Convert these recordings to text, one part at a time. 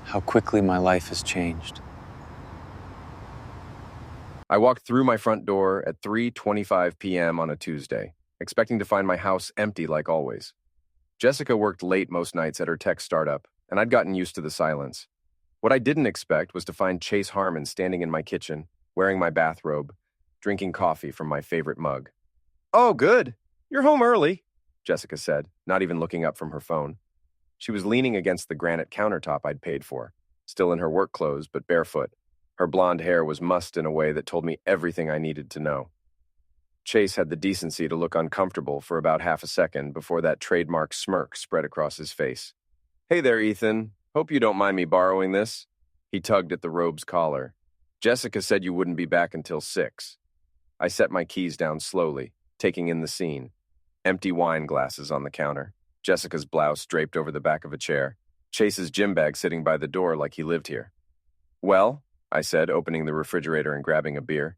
how quickly my life has changed. I walked through my front door at 3:25 p.m. on a Tuesday, expecting to find my house empty like always. Jessica worked late most nights at her tech startup, and I'd gotten used to the silence. What I didn't expect was to find Chase Harmon standing in my kitchen, wearing my bathrobe, drinking coffee from my favorite mug. "Oh, good. You're home early," Jessica said, not even looking up from her phone. She was leaning against the granite countertop I'd paid for, still in her work clothes but barefoot. Her blonde hair was mussed in a way that told me everything I needed to know. Chase had the decency to look uncomfortable for about half a second before that trademark smirk spread across his face. "Hey there, Ethan. Hope you don't mind me borrowing this." He tugged at the robe's collar. "Jessica said you wouldn't be back until 6. I set my keys down slowly, taking in the scene. Empty wine glasses on the counter, Jessica's blouse draped over the back of a chair, Chase's gym bag sitting by the door like he lived here. "Well," I said, opening the refrigerator and grabbing a beer,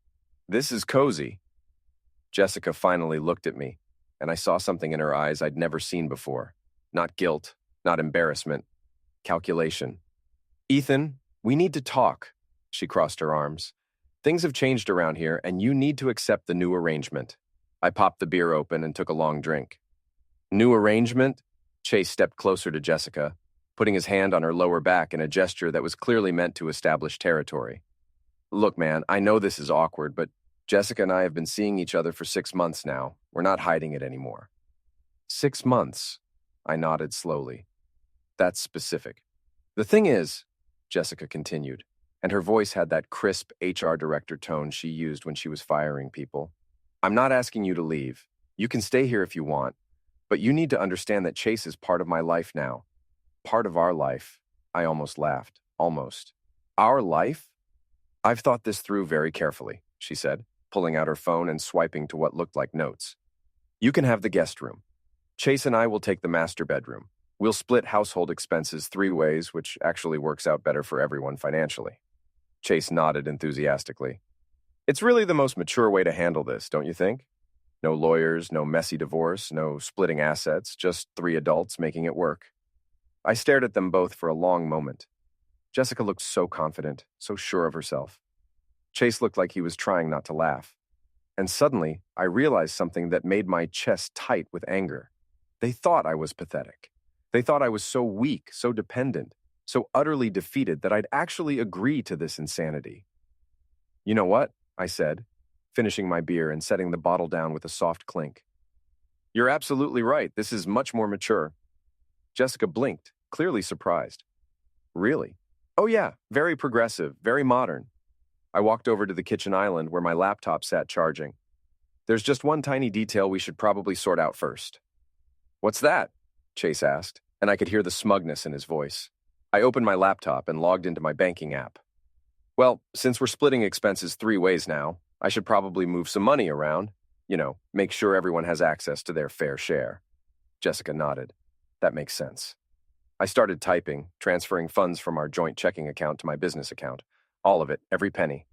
"this is cozy." Jessica finally looked at me, and I saw something in her eyes I'd never seen before. Not guilt, not embarrassment, calculation. "Ethan, we need to talk." She crossed her arms. "Things have changed around here, and you need to accept the new arrangement." I popped the beer open and took a long drink. "New arrangement?" Chase stepped closer to Jessica, putting his hand on her lower back in a gesture that was clearly meant to establish territory. "Look, man, I know this is awkward, but Jessica and I have been seeing each other for 6 months now. We're not hiding it anymore." 6 months? I nodded slowly. "That's specific. The thing is," Jessica continued, and her voice had that crisp HR director tone she used when she was firing people, "I'm not asking you to leave. You can stay here if you want, but you need to understand that Chase is part of my life now. Part of our life." I almost laughed. Almost. "Our life?" "I've thought this through very carefully," she said, pulling out her phone and swiping to what looked like notes. "You can have the guest room. Chase and I will take the master bedroom. We'll split household expenses 3 ways, which actually works out better for everyone financially." Chase nodded enthusiastically. "It's really the most mature way to handle this, don't you think? No lawyers, no messy divorce, no splitting assets, just 3 adults making it work." I stared at them both for a long moment. Jessica looked so confident, so sure of herself. Chase looked like he was trying not to laugh. And suddenly, I realized something that made my chest tight with anger. They thought I was pathetic. They thought I was so weak, so dependent, so utterly defeated that I'd actually agree to this insanity. "You know what?" I said, finishing my beer and setting the bottle down with a soft clink. "You're absolutely right. This is much more mature." Jessica blinked, clearly surprised. "Really?" "Oh yeah, very progressive, very modern." I walked over to the kitchen island where my laptop sat charging. "There's just one tiny detail we should probably sort out first." "What's that?" Chase asked, and I could hear the smugness in his voice. I opened my laptop and logged into my banking app. "Well, since we're splitting expenses 3 ways now, I should probably move some money around. Make sure everyone has access to their fair share." Jessica nodded. "That makes sense." I started typing, transferring funds from our joint checking account to my business account. All of it, every penny.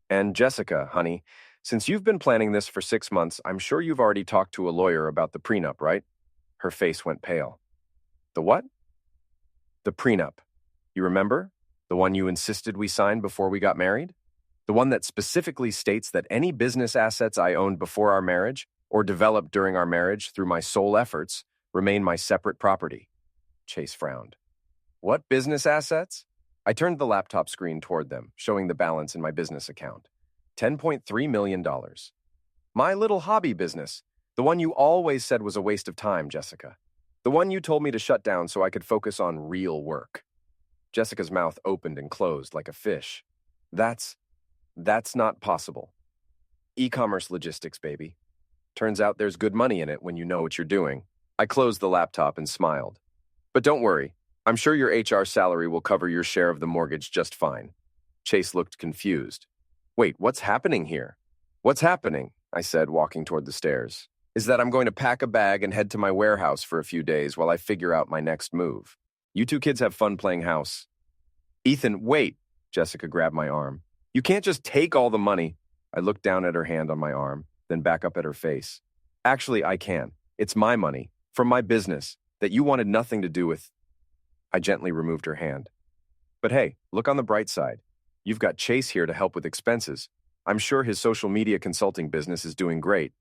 "And Jessica, honey, since you've been planning this for 6 months, I'm sure you've already talked to a lawyer about the prenup, right?" Her face went pale. "The what?" "The prenup. You remember? The one you insisted we sign before we got married? The one that specifically states that any business assets I owned before our marriage, or developed during our marriage through my sole efforts, remain my separate property." Chase frowned. "What business assets?" I turned the laptop screen toward them, showing the balance in my business account. $10.3 million. "My little hobby business. The one you always said was a waste of time, Jessica. The one you told me to shut down so I could focus on real work." Jessica's mouth opened and closed like a fish. That's not possible. E-commerce logistics, baby. Turns out there's good money in it when you know what you're doing." I closed the laptop and smiled. "But don't worry. I'm sure your HR salary will cover your share of the mortgage just fine." Chase looked confused. "Wait, what's happening here?" "What's happening," I said, walking toward the stairs, "is that I'm going to pack a bag and head to my warehouse for a few days while I figure out my next move. You 2 kids have fun playing house." "Ethan, wait." Jessica grabbed my arm. "You can't just take all the money." I looked down at her hand on my arm, then back up at her face. "Actually, I can. It's my money, from my business, that you wanted nothing to do with." I gently removed her hand. But hey, look on the bright side. You've got Chase here to help with expenses. I'm sure his social media consulting business is doing great.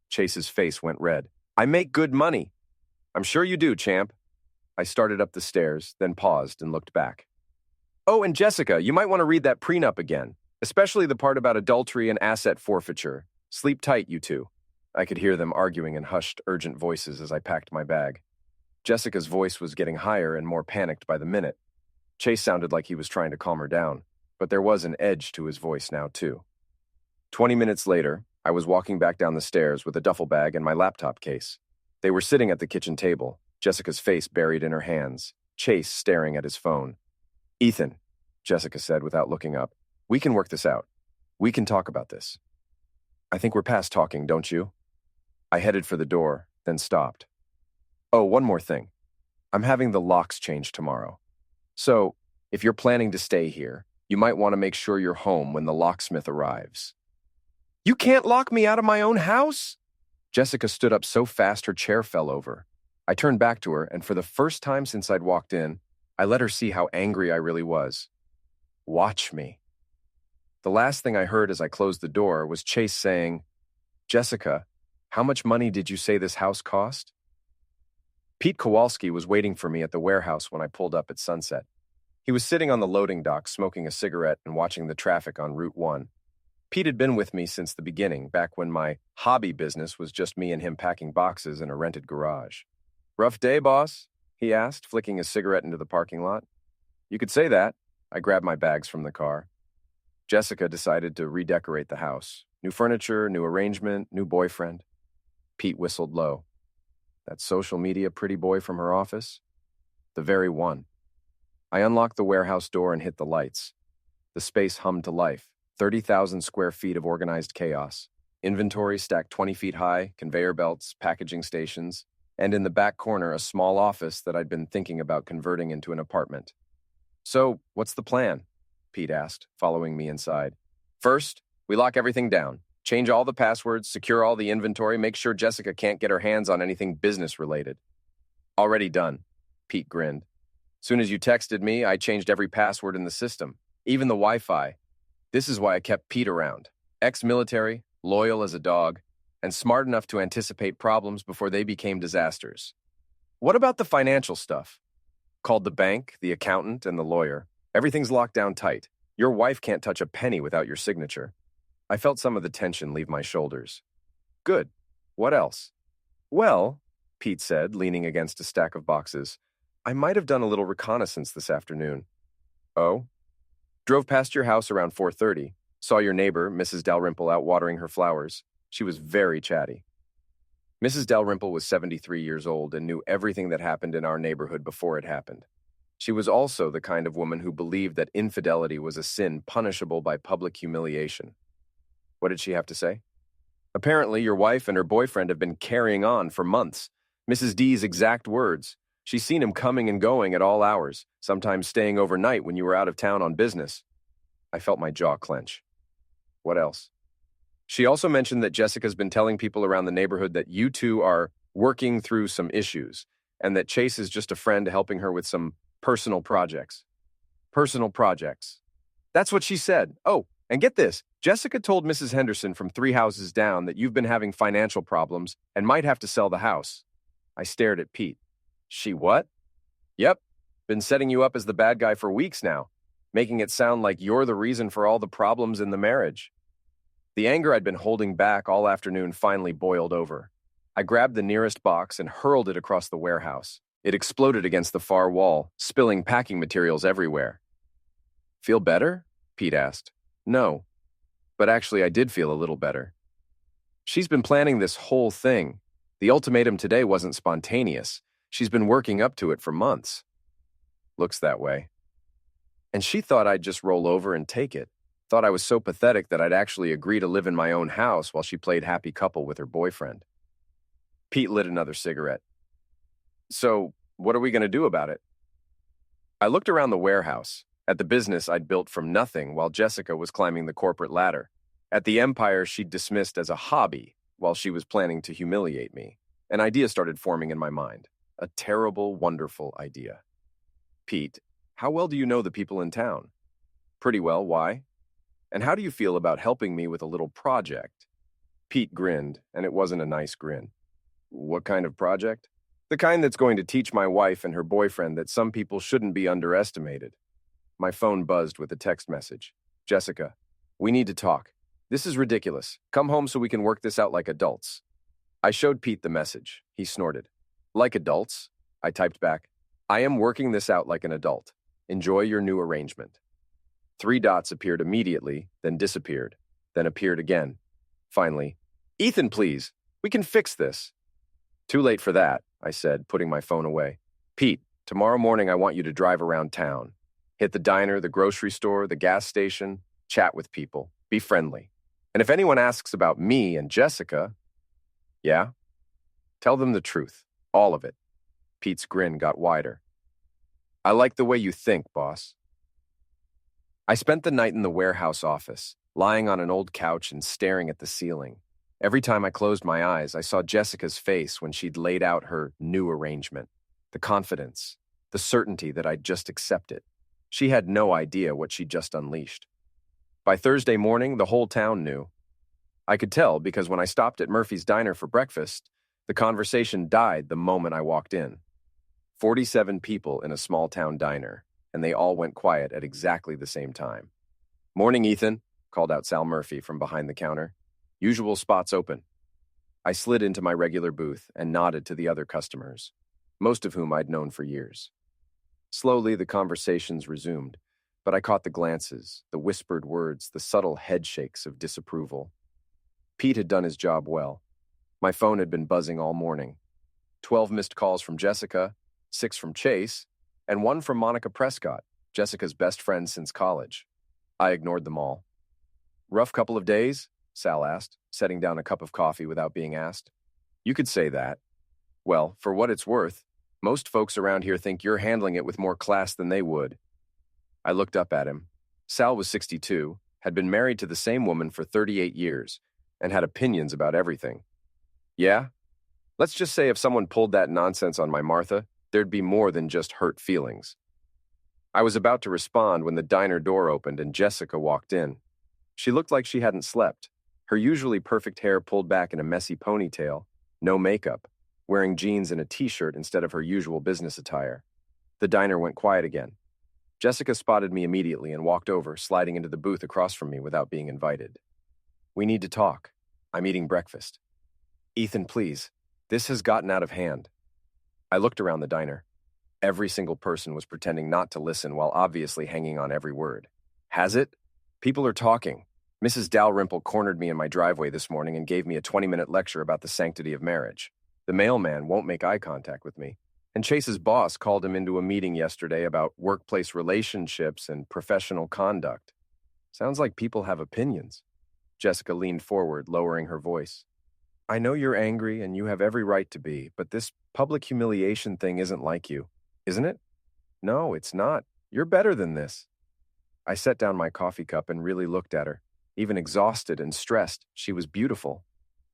Chase's face went red. I make good money. I'm sure you do, champ. I started up the stairs, then paused and looked back. Oh, and Jessica, you might want to read that prenup again, especially the part about adultery and asset forfeiture. Sleep tight, you two. I could hear them arguing in hushed, urgent voices as I packed my bag. Jessica's voice was getting higher and more panicked by the minute. Chase sounded like he was trying to calm her down, but there was an edge to his voice now, too. 20 minutes later, I was walking back down the stairs with a duffel bag and my laptop case. They were sitting at the kitchen table, Jessica's face buried in her hands, Chase staring at his phone. Ethan, Jessica said without looking up, we can work this out. We can talk about this. I think we're past talking, don't you? I headed for the door, then stopped. Oh, one more thing. I'm having the locks changed tomorrow. So, if you're planning to stay here, you might want to make sure you're home when the locksmith arrives. You can't lock me out of my own house? Jessica stood up so fast her chair fell over. I turned back to her, and for the first time since I'd walked in, I let her see how angry I really was. Watch me. The last thing I heard as I closed the door was Chase saying, Jessica, how much money did you say this house cost? Pete Kowalski was waiting for me at the warehouse when I pulled up at sunset. He was sitting on the loading dock smoking a cigarette and watching the traffic on Route 1. Pete had been with me since the beginning, back when my hobby business was just me and him packing boxes in a rented garage. Rough day, boss? He asked, flicking his cigarette into the parking lot. You could say that. I grabbed my bags from the car. Jessica decided to redecorate the house. New furniture, new arrangement, new boyfriend. Pete whistled low. That social media pretty boy from her office? The very one. I unlocked the warehouse door and hit the lights. The space hummed to life. 30,000 square feet of organized chaos. Inventory stacked 20 feet high, conveyor belts, packaging stations, and in the back corner a small office that I'd been thinking about converting into an apartment. So, what's the plan? Pete asked, following me inside. First, we lock everything down. Change all the passwords, secure all the inventory, make sure Jessica can't get her hands on anything business-related. Already done, Pete grinned. Soon as you texted me, I changed every password in the system, even the Wi-Fi. This is why I kept Pete around. Ex-military, loyal as a dog, and smart enough to anticipate problems before they became disasters. What about the financial stuff? Called the bank, the accountant, and the lawyer. Everything's locked down tight. Your wife can't touch a penny without your signature. I felt some of the tension leave my shoulders. Good. What else? Well, Pete said, leaning against a stack of boxes, I might have done a little reconnaissance this afternoon. Oh? Drove past your house around 4:30. Saw your neighbor, Mrs. Dalrymple, out watering her flowers. She was very chatty. Mrs. Dalrymple was 73 years old and knew everything that happened in our neighborhood before it happened. She was also the kind of woman who believed that infidelity was a sin punishable by public humiliation. What did she have to say? Apparently, your wife and her boyfriend have been carrying on for months. Mrs. D's exact words. She's seen him coming and going at all hours, sometimes staying overnight when you were out of town on business. I felt my jaw clench. What else? She also mentioned that Jessica's been telling people around the neighborhood that you two are working through some issues, and that Chase is just a friend helping her with some personal projects. Personal projects. That's what she said. Oh, and get this. Jessica told Mrs. Henderson from 3 houses down that you've been having financial problems and might have to sell the house. I stared at Pete. She what? Yep. Been setting you up as the bad guy for weeks now, making it sound like you're the reason for all the problems in the marriage. The anger I'd been holding back all afternoon finally boiled over. I grabbed the nearest box and hurled it across the warehouse. It exploded against the far wall, spilling packing materials everywhere. Feel better? Pete asked. No. But actually, I did feel a little better. She's been planning this whole thing. The ultimatum today wasn't spontaneous. She's been working up to it for months. Looks that way. And she thought I'd just roll over and take it. Thought I was so pathetic that I'd actually agree to live in my own house while she played happy couple with her boyfriend. Pete lit another cigarette. So, what are we going to do about it? I looked around the warehouse, at the business I'd built from nothing while Jessica was climbing the corporate ladder, at the empire she'd dismissed as a hobby while she was planning to humiliate me. An idea started forming in my mind. A terrible, wonderful idea. Pete, How well do you know the people in town? Pretty well, why? And how do you feel about helping me with a little project? Pete grinned, and it wasn't a nice grin. What kind of project? The kind that's going to teach my wife and her boyfriend that some people shouldn't be underestimated. My phone buzzed with a text message. Jessica, we need to talk. This is ridiculous. Come home so we can work this out like adults. I showed Pete the message. He snorted. Like adults? I typed back. I am working this out like an adult. Enjoy your new arrangement. 3 dots appeared immediately, then disappeared, then appeared again. Finally, Ethan, please. We can fix this. Too late for that, I said, putting my phone away. Pete, tomorrow morning I want you to drive around town. Hit the diner, the grocery store, the gas station, chat with people, be friendly. And if anyone asks about me and Jessica, yeah? Tell them the truth, all of it. Pete's grin got wider. I like the way you think, boss. I spent the night in the warehouse office, lying on an old couch and staring at the ceiling. Every time I closed my eyes, I saw Jessica's face when she'd laid out her new arrangement. The confidence, the certainty that I'd just accept it. She had no idea what she'd just unleashed. By Thursday morning, the whole town knew. I could tell because when I stopped at Murphy's Diner for breakfast, the conversation died the moment I walked in. 47 people in a small-town diner, and they all went quiet at exactly the same time. Morning, Ethan, called out Sal Murphy from behind the counter. Usual spots open. I slid into my regular booth and nodded to the other customers, most of whom I'd known for years. Slowly, the conversations resumed, but I caught the glances, the whispered words, the subtle head shakes of disapproval. Pete had done his job well. My phone had been buzzing all morning. 12 missed calls from Jessica, 6 from Chase, and 1 from Monica Prescott, Jessica's best friend since college. I ignored them all. Rough couple of days? Sal asked, setting down a cup of coffee without being asked. You could say that. Well, for what it's worth, most folks around here think you're handling it with more class than they would. I looked up at him. Sal was 62, had been married to the same woman for 38 years, and had opinions about everything. Yeah? Let's just say if someone pulled that nonsense on my Martha, there'd be more than just hurt feelings. I was about to respond when the diner door opened and Jessica walked in. She looked like she hadn't slept. Her usually perfect hair pulled back in a messy ponytail, no makeup, wearing jeans and a t-shirt instead of her usual business attire. The diner went quiet again. Jessica spotted me immediately and walked over, sliding into the booth across from me without being invited. We need to talk. I'm eating breakfast. Ethan, please. This has gotten out of hand. I looked around the diner. Every single person was pretending not to listen while obviously hanging on every word. Has it? People are talking. Mrs. Dalrymple cornered me in my driveway this morning and gave me a 20-minute lecture about the sanctity of marriage. The mailman won't make eye contact with me. And Chase's boss called him into a meeting yesterday about workplace relationships and professional conduct. Sounds like people have opinions. Jessica leaned forward, lowering her voice. I know you're angry and you have every right to be, but this public humiliation thing isn't like you, isn't it? No, it's not. You're better than this. I set down my coffee cup and really looked at her. Even exhausted and stressed, she was beautiful.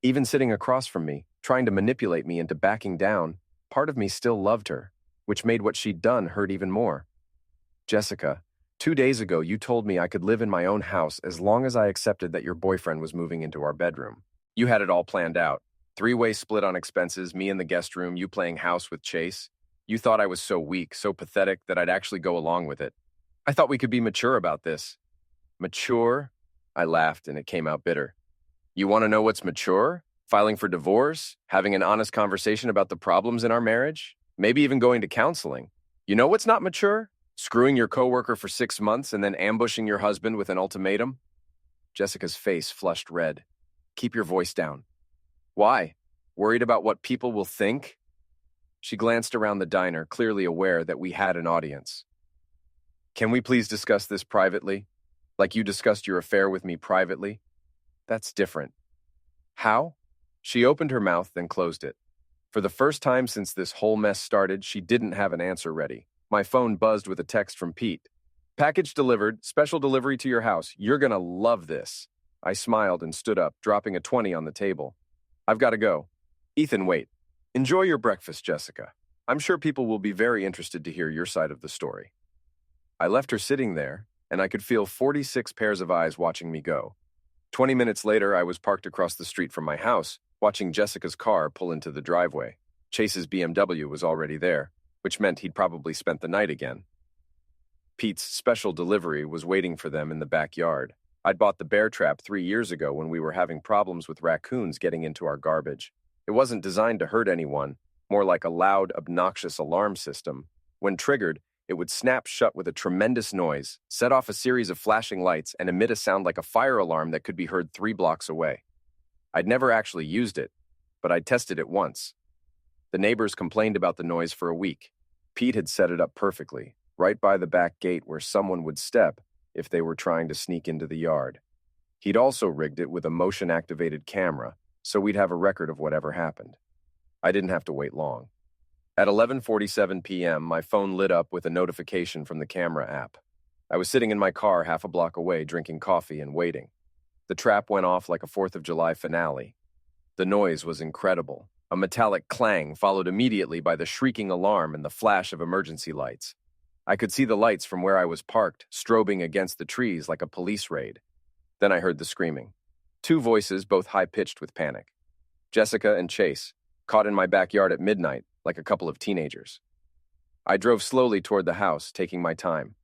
Even sitting across from me, trying to manipulate me into backing down, part of me still loved her, which made what she'd done hurt even more. Jessica, 2 days ago you told me I could live in my own house as long as I accepted that your boyfriend was moving into our bedroom. You had it all planned out. 3-way split on expenses, me in the guest room, you playing house with Chase. You thought I was so weak, so pathetic that I'd actually go along with it. I thought we could be mature about this. Mature? I laughed and it came out bitter. You want to know what's mature? Filing for divorce? Having an honest conversation about the problems in our marriage? Maybe even going to counseling. You know what's not mature? Screwing your coworker for 6 months and then ambushing your husband with an ultimatum? Jessica's face flushed red. Keep your voice down. Why? Worried about what people will think? She glanced around the diner, clearly aware that we had an audience. Can we please discuss this privately? Like you discussed your affair with me privately? That's different. How? She opened her mouth, then closed it. For the first time since this whole mess started, she didn't have an answer ready. My phone buzzed with a text from Pete. Package delivered, special delivery to your house. You're gonna love this. I smiled and stood up, dropping a 20 on the table. I've got to go. Ethan, wait. Enjoy your breakfast, Jessica. I'm sure people will be very interested to hear your side of the story. I left her sitting there, and I could feel 46 pairs of eyes watching me go. 20 minutes later, I was parked across the street from my house, watching Jessica's car pull into the driveway. Chase's BMW was already there, which meant he'd probably spent the night again. Pete's special delivery was waiting for them in the backyard. I'd bought the bear trap 3 years ago when we were having problems with raccoons getting into our garbage. It wasn't designed to hurt anyone, more like a loud, obnoxious alarm system. When triggered, it would snap shut with a tremendous noise, set off a series of flashing lights, and emit a sound like a fire alarm that could be heard 3 blocks away. I'd never actually used it, but I'd tested it once. The neighbors complained about the noise for a week. Pete had set it up perfectly, right by the back gate where someone would step if they were trying to sneak into the yard. He'd also rigged it with a motion-activated camera, so we'd have a record of whatever happened. I didn't have to wait long. At 11:47 p.m., my phone lit up with a notification from the camera app. I was sitting in my car half a block away drinking coffee and waiting. The trap went off like a 4th of July finale. The noise was incredible. A metallic clang followed immediately by the shrieking alarm and the flash of emergency lights. I could see the lights from where I was parked, strobing against the trees like a police raid. Then I heard the screaming. 2 voices, both high-pitched with panic. Jessica and Chase, caught in my backyard at midnight, like a couple of teenagers. I drove slowly toward the house, taking my time.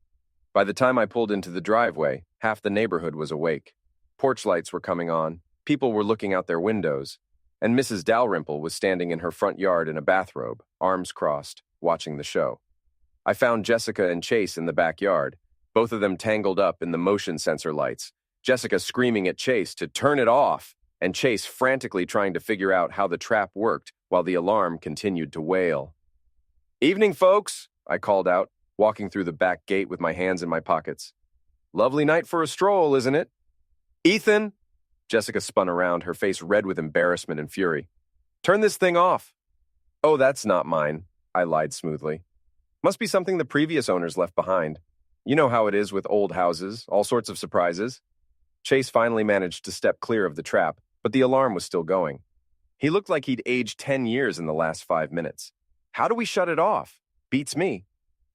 By the time I pulled into the driveway, half the neighborhood was awake. Porch lights were coming on, people were looking out their windows, and Mrs. Dalrymple was standing in her front yard in a bathrobe, arms crossed, watching the show. I found Jessica and Chase in the backyard, both of them tangled up in the motion sensor lights, Jessica screaming at Chase to turn it off, and Chase frantically trying to figure out how the trap worked while the alarm continued to wail. "Evening, folks," I called out, walking through the back gate with my hands in my pockets. "Lovely night for a stroll, isn't it?" "Ethan!" Jessica spun around, her face red with embarrassment and fury. "Turn this thing off." "Oh, that's not mine," I lied smoothly. "Must be something the previous owners left behind. You know how it is with old houses, all sorts of surprises." Chase finally managed to step clear of the trap, but the alarm was still going. He looked like he'd aged 10 years in the last 5 minutes. "How do we shut it off? Beats me."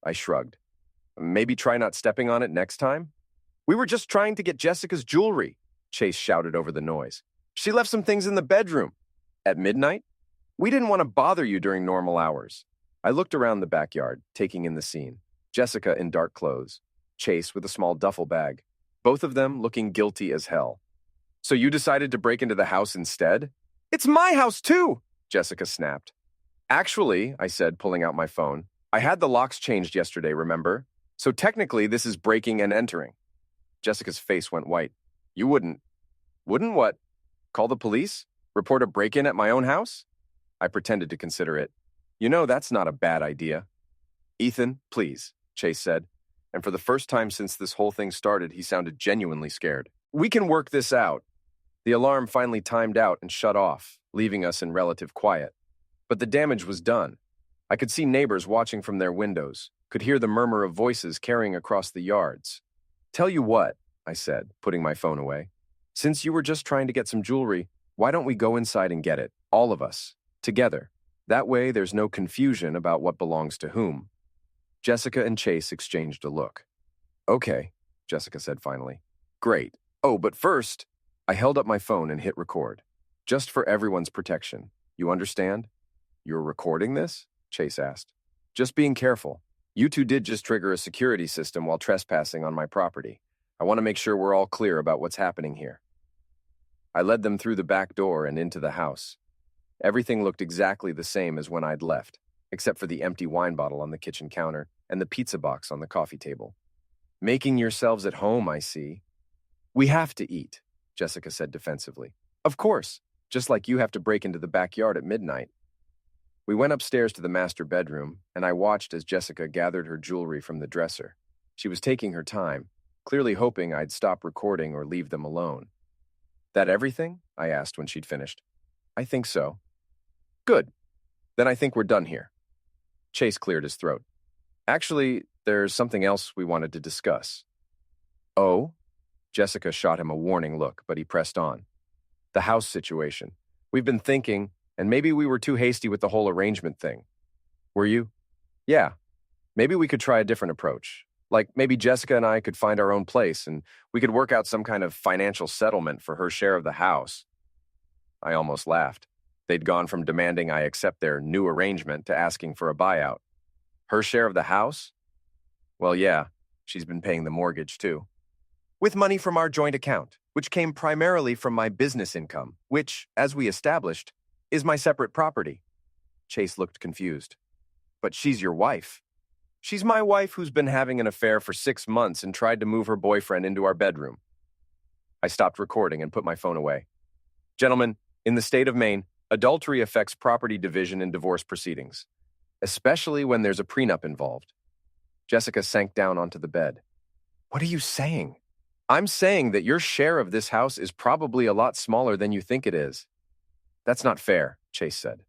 I shrugged. "Maybe try not stepping on it next time?" "We were just trying to get Jessica's jewelry," Chase shouted over the noise. "She left some things in the bedroom." "At midnight? We didn't want to bother you during normal hours." I looked around the backyard, taking in the scene. Jessica in dark clothes, Chase with a small duffel bag, both of them looking guilty as hell. "So you decided to break into the house instead?" "It's my house too," Jessica snapped. "Actually," I said, pulling out my phone, "I had the locks changed yesterday, remember? So technically this is breaking and entering." Jessica's face went white. "You wouldn't." "Wouldn't what? Call the police? Report a break-in at my own house?" I pretended to consider it. "You know, that's not a bad idea." "Ethan, please," Chase said, and for the first time since this whole thing started, he sounded genuinely scared. "We can work this out." The alarm finally timed out and shut off, leaving us in relative quiet. But the damage was done. I could see neighbors watching from their windows, could hear the murmur of voices carrying across the yards. "Tell you what," I said, putting my phone away. "Since you were just trying to get some jewelry, why don't we go inside and get it, all of us, together? That way there's no confusion about what belongs to whom." Jessica and Chase exchanged a look. "Okay," Jessica said finally. "Great. Oh, but first," I held up my phone and hit record. "Just for everyone's protection. You understand?" "You're recording this?" Chase asked. "Just being careful. You two did just trigger a security system while trespassing on my property. I want to make sure we're all clear about what's happening here." I led them through the back door and into the house. Everything looked exactly the same as when I'd left, except for the empty wine bottle on the kitchen counter and the pizza box on the coffee table. "Making yourselves at home, I see." "We have to eat," Jessica said defensively. "Of course, just like you have to break into the backyard at midnight." We went upstairs to the master bedroom, and I watched as Jessica gathered her jewelry from the dresser. She was taking her time, clearly hoping I'd stop recording or leave them alone. "That everything?" I asked when she'd finished. "I think so." "Good. Then I think we're done here." Chase cleared his throat. "Actually, there's something else we wanted to discuss." "Oh?" Jessica shot him a warning look, but he pressed on. "The house situation. We've been thinking, and maybe we were too hasty with the whole arrangement thing." "Were you?" "Yeah. Maybe we could try a different approach. Like maybe Jessica and I could find our own place and we could work out some kind of financial settlement for her share of the house. I almost laughed. They'd gone from demanding I accept their new arrangement to asking for a buyout. Her share of the house? Well, yeah, she's been paying the mortgage too. With money from our joint account, which came primarily from my business income, which, as we established, is my separate property. Chase looked confused. But she's your wife. She's my wife who's been having an affair for 6 months and tried to move her boyfriend into our bedroom. I stopped recording and put my phone away. Gentlemen, in the state of Maine, adultery affects property division in divorce proceedings, especially when there's a prenup involved. Jessica sank down onto the bed. What are you saying? I'm saying that your share of this house is probably a lot smaller than you think it is. That's not fair, Chase said.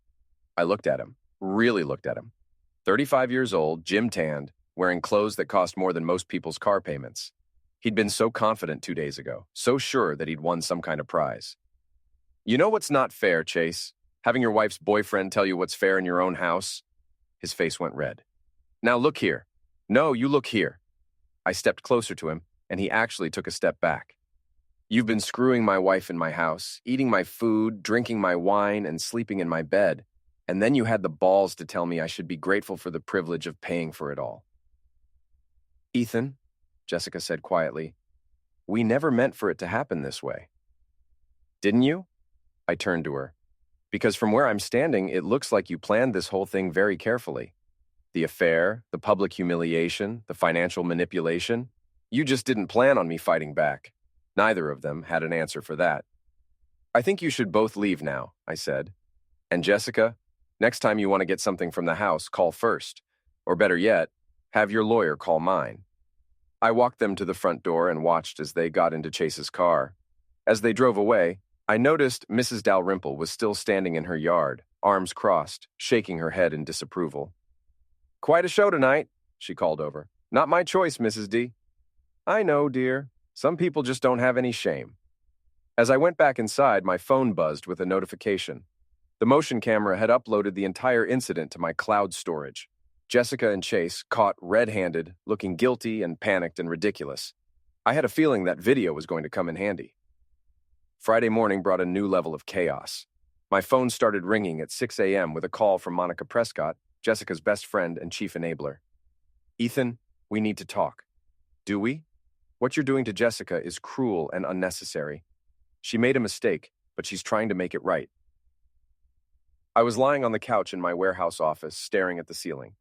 I looked at him, really looked at him. 35 years old, gym-tanned, wearing clothes that cost more than most people's car payments. He'd been so confident 2 days ago, so sure that he'd won some kind of prize. You know what's not fair, Chase? Having your wife's boyfriend tell you what's fair in your own house? His face went red. Now look here. No, you look here. I stepped closer to him, and he actually took a step back. You've been screwing my wife in my house, eating my food, drinking my wine, and sleeping in my bed, and then you had the balls to tell me I should be grateful for the privilege of paying for it all. Ethan, Jessica said quietly, we never meant for it to happen this way. Didn't you? I turned to her. Because from where I'm standing, it looks like you planned this whole thing very carefully. The affair, the public humiliation, the financial manipulation. You just didn't plan on me fighting back. Neither of them had an answer for that. I think you should both leave now, I said. And Jessica, next time you want to get something from the house, call first. Or better yet, have your lawyer call mine. I walked them to the front door and watched as they got into Chase's car. As they drove away, I noticed Mrs. Dalrymple was still standing in her yard, arms crossed, shaking her head in disapproval. Quite a show tonight, she called over. Not my choice, Mrs. D. I know, dear. Some people just don't have any shame. As I went back inside, my phone buzzed with a notification. The motion camera had uploaded the entire incident to my cloud storage. Jessica and Chase, caught red-handed, looking guilty and panicked and ridiculous. I had a feeling that video was going to come in handy. Friday morning brought a new level of chaos. My phone started ringing at 6 a.m. with a call from Monica Prescott, Jessica's best friend and chief enabler. Ethan, we need to talk. Do we? What you're doing to Jessica is cruel and unnecessary. She made a mistake, but she's trying to make it right. I was lying on the couch in my warehouse office, staring at the ceiling.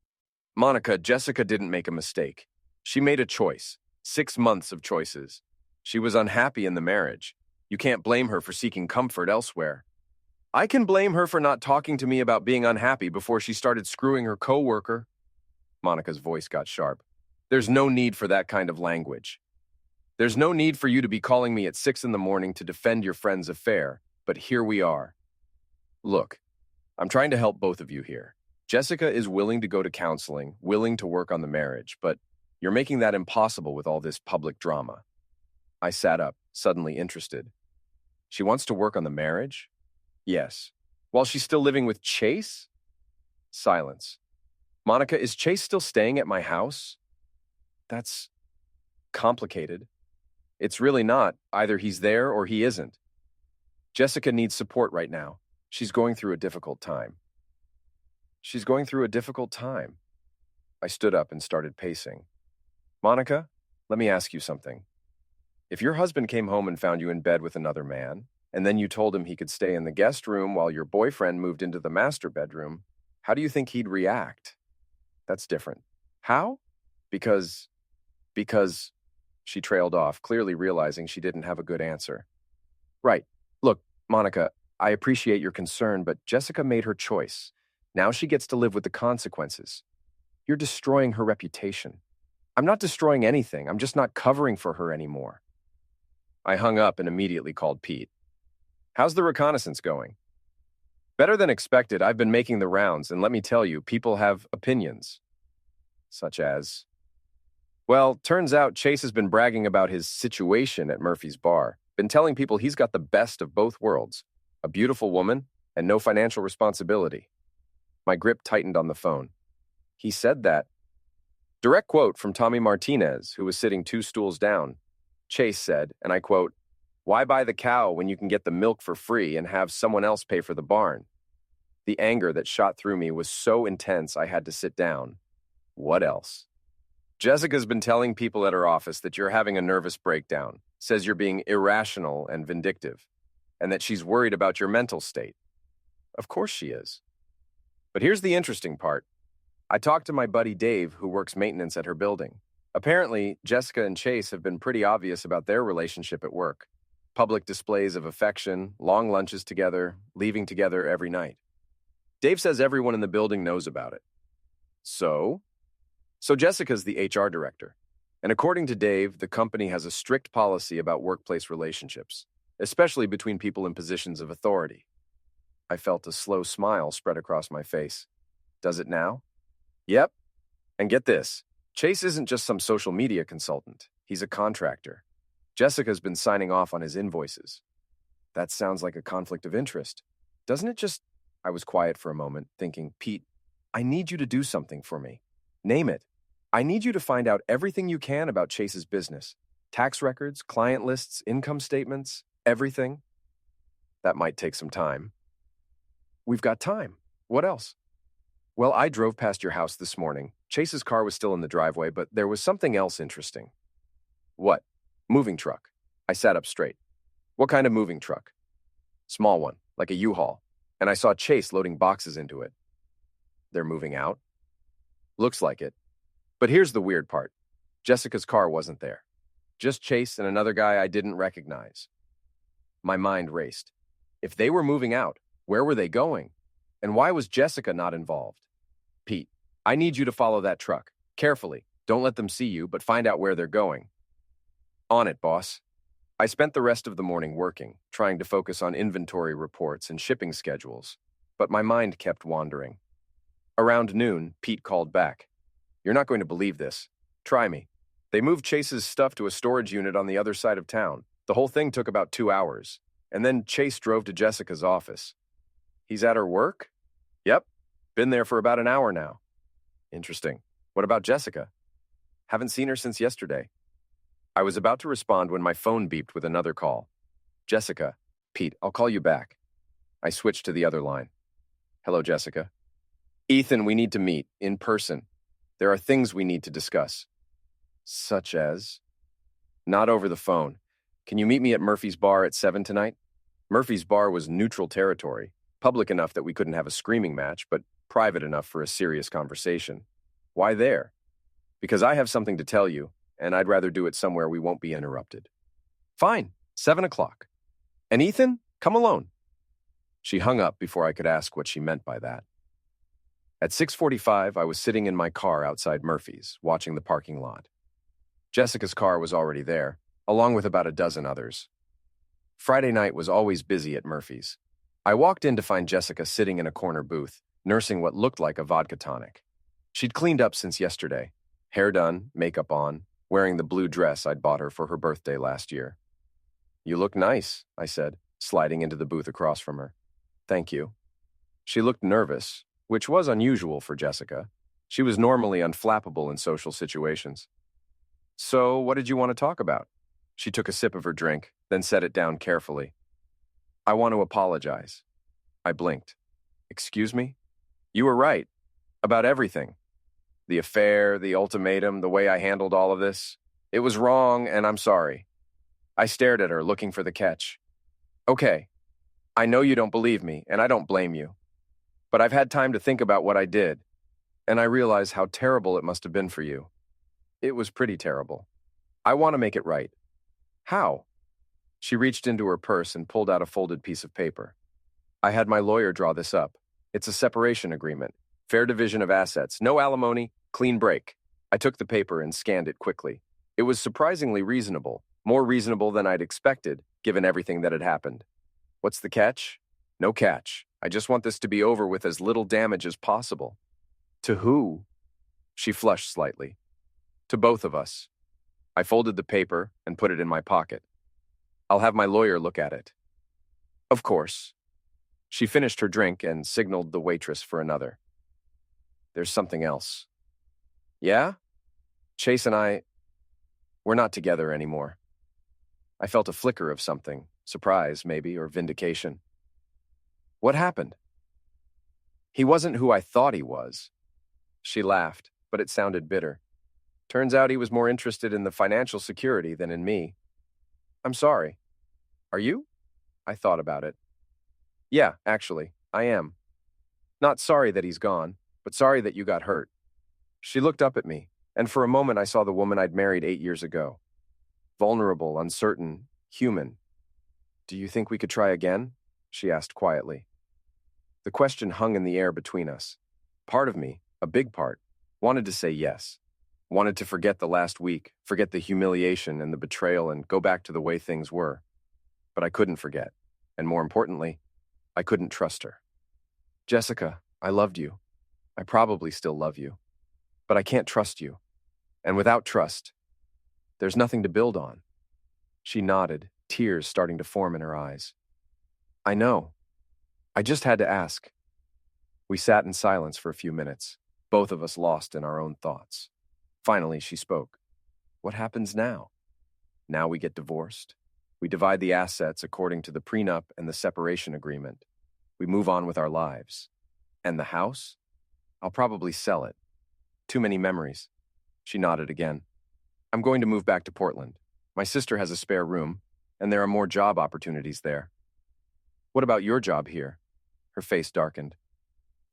Monica, Jessica didn't make a mistake. She made a choice. 6 months of choices. She was unhappy in the marriage. You can't blame her for seeking comfort elsewhere. I can blame her for not talking to me about being unhappy before she started screwing her coworker. Monica's voice got sharp. There's no need for that kind of language. There's no need for you to be calling me at 6 in the morning to defend your friend's affair, but here we are. Look, I'm trying to help both of you here. Jessica is willing to go to counseling, willing to work on the marriage, but you're making that impossible with all this public drama. I sat up, suddenly interested. She wants to work on the marriage? Yes. While she's still living with Chase? Silence. Monica, is Chase still staying at my house? That's complicated. It's really not. Either he's there or he isn't. Jessica needs support right now. She's going through a difficult time. She's going through a difficult time. I stood up and started pacing. Monica, let me ask you something. If your husband came home and found you in bed with another man, and then you told him he could stay in the guest room while your boyfriend moved into the master bedroom, how do you think he'd react? That's different. How? Because, she trailed off, clearly realizing she didn't have a good answer. Right. Look, Monica, I appreciate your concern, but Jessica made her choice. Now she gets to live with the consequences. You're destroying her reputation. I'm not destroying anything. I'm just not covering for her anymore. I hung up and immediately called Pete. How's the reconnaissance going? Better than expected. I've been making the rounds, and let me tell you, people have opinions. Such as? Well, turns out Chase has been bragging about his situation at Murphy's Bar. Been telling people he's got the best of both worlds. A beautiful woman and no financial responsibility. My grip tightened on the phone. He said that. Direct quote from Tommy Martinez, who was sitting 2 stools down. Chase said, and I quote, "Why buy the cow when you can get the milk for free and have someone else pay for the barn?" The anger that shot through me was so intense I had to sit down. What else? Jessica's been telling people at her office that you're having a nervous breakdown, says you're being irrational and vindictive, and that she's worried about your mental state. Of course she is. But here's the interesting part. I talked to my buddy Dave, who works maintenance at her building. Apparently, Jessica and Chase have been pretty obvious about their relationship at work. Public displays of affection, long lunches together, leaving together every night. Dave says everyone in the building knows about it. So Jessica's the HR director. And according to Dave, the company has a strict policy about workplace relationships, especially between people in positions of authority. I felt a slow smile spread across my face. Does it now? Yep. And get this, Chase isn't just some social media consultant. He's a contractor. Jessica's been signing off on his invoices. That sounds like a conflict of interest. Doesn't it just... I was quiet for a moment, thinking, Pete, I need you to do something for me. Name it. I need you to find out everything you can about Chase's business. Tax records, client lists, income statements, everything. That might take some time. We've got time. What else? Well, I drove past your house this morning. Chase's car was still in the driveway, but there was something else interesting. What? Moving truck. I sat up straight. What kind of moving truck? Small one, like a U-Haul. And I saw Chase loading boxes into it. They're moving out? Looks like it. But here's the weird part. Jessica's car wasn't there. Just Chase and another guy I didn't recognize. My mind raced. If they were moving out, where were they going? And why was Jessica not involved? Pete, I need you to follow that truck. Carefully. Don't let them see you, but find out where they're going. On it, boss. I spent the rest of the morning working, trying to focus on inventory reports and shipping schedules, but my mind kept wandering. Around noon, Pete called back. You're not going to believe this. Try me. They moved Chase's stuff to a storage unit on the other side of town. The whole thing took about 2 hours, and then Chase drove to Jessica's office. He's at her work? Yep. Been there for about an hour now. Interesting. What about Jessica? Haven't seen her since yesterday. I was about to respond when my phone beeped with another call. Jessica. Pete, I'll call you back. I switched to the other line. Hello, Jessica. Ethan, we need to meet, in person. There are things we need to discuss. Such as? Not over the phone. Can you meet me at Murphy's Bar at 7 tonight? Murphy's Bar was neutral territory, public enough that we couldn't have a screaming match, but private enough for a serious conversation. Why there? Because I have something to tell you, and I'd rather do it somewhere we won't be interrupted. Fine, 7 o'clock. And Ethan, come alone. She hung up before I could ask what she meant by that. At 6:45, I was sitting in my car outside Murphy's, watching the parking lot. Jessica's car was already there, along with about a dozen others. Friday night was always busy at Murphy's. I walked in to find Jessica sitting in a corner booth, nursing what looked like a vodka tonic. She'd cleaned up since yesterday, hair done, makeup on, wearing the blue dress I'd bought her for her birthday last year. You look nice, I said, sliding into the booth across from her. Thank you. She looked nervous, which was unusual for Jessica. She was normally unflappable in social situations. So, what did you want to talk about? She took a sip of her drink, then set it down carefully. I want to apologize. I blinked. Excuse me? You were right. About everything. The affair, the ultimatum, the way I handled all of this. It was wrong, and I'm sorry. I stared at her, looking for the catch. Okay. I know you don't believe me, and I don't blame you. But I've had time to think about what I did, and I realize how terrible it must have been for you. It was pretty terrible. I want to make it right. How? She reached into her purse and pulled out a folded piece of paper. I had my lawyer draw this up. It's a separation agreement. Fair division of assets, no alimony, clean break. I took the paper and scanned it quickly. It was surprisingly reasonable, more reasonable than I'd expected, given everything that had happened. What's the catch? No catch. I just want this to be over with as little damage as possible. To who? She flushed slightly. To both of us. I folded the paper and put it in my pocket. I'll have my lawyer look at it. Of course. She finished her drink and signaled the waitress for another. There's something else. Yeah? Chase and we're not together anymore. I felt a flicker of something, surprise maybe, or vindication. What happened? He wasn't who I thought he was. She laughed, but it sounded bitter. Turns out he was more interested in the financial security than in me. I'm sorry. Are you? I thought about it. Yeah, actually, I am. Not sorry that he's gone, but sorry that you got hurt. She looked up at me, and for a moment I saw the woman I'd married 8 years ago. Vulnerable, uncertain, human. Do you think we could try again? She asked quietly. The question hung in the air between us. Part of me, a big part, wanted to say yes. Wanted to forget the last week, forget the humiliation and the betrayal and go back to the way things were. But I couldn't forget. And more importantly, I couldn't trust her. Jessica, I loved you. I probably still love you. But I can't trust you. And without trust, there's nothing to build on. She nodded, tears starting to form in her eyes. I know. I just had to ask. We sat in silence for a few minutes, both of us lost in our own thoughts. Finally, she spoke. What happens now? Now we get divorced. We divide the assets according to the prenup and the separation agreement. We move on with our lives. And the house? I'll probably sell it. Too many memories. She nodded again. I'm going to move back to Portland. My sister has a spare room, and there are more job opportunities there. What about your job here? Her face darkened.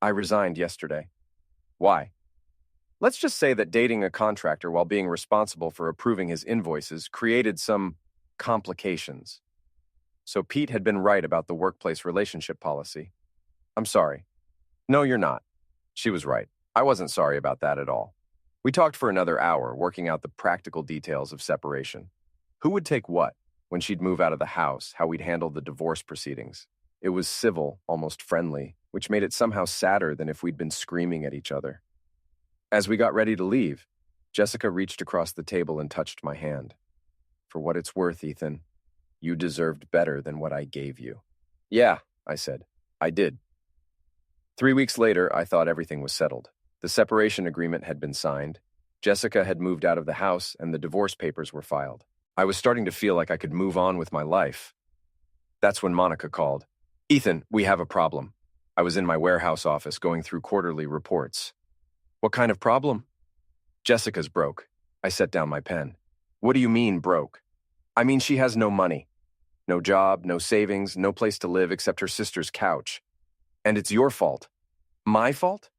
I resigned yesterday. Why? Let's just say that dating a contractor while being responsible for approving his invoices created some complications. So Pete had been right about the workplace relationship policy. I'm sorry. No, you're not. She was right. I wasn't sorry about that at all. We talked for another hour, working out the practical details of separation. Who would take what? When she'd move out of the house, how we'd handle the divorce proceedings. It was civil, almost friendly, which made it somehow sadder than if we'd been screaming at each other. As we got ready to leave, Jessica reached across the table and touched my hand. For what it's worth, Ethan, you deserved better than what I gave you. Yeah, I said. I did. 3 weeks later, I thought everything was settled. The separation agreement had been signed. Jessica had moved out of the house, and the divorce papers were filed. I was starting to feel like I could move on with my life. That's when Monica called. Ethan, we have a problem. I was in my warehouse office going through quarterly reports. What kind of problem? Jessica's broke. I set down my pen. What do you mean, broke? I mean, she has no money. No job, no savings, no place to live except her sister's couch. And it's your fault. My fault?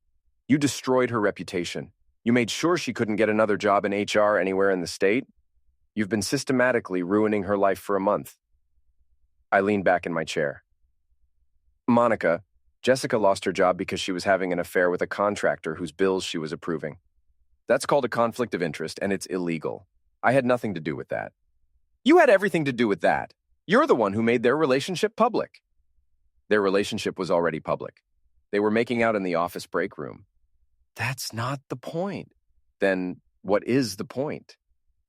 You destroyed her reputation. You made sure she couldn't get another job in HR anywhere in the state. You've been systematically ruining her life for a month. I leaned back in my chair. Monica, Jessica lost her job because she was having an affair with a contractor whose bills she was approving. That's called a conflict of interest, and it's illegal. I had nothing to do with that. You had everything to do with that. You're the one who made their relationship public. Their relationship was already public. They were making out in the office break room. That's not the point. Then what is the point?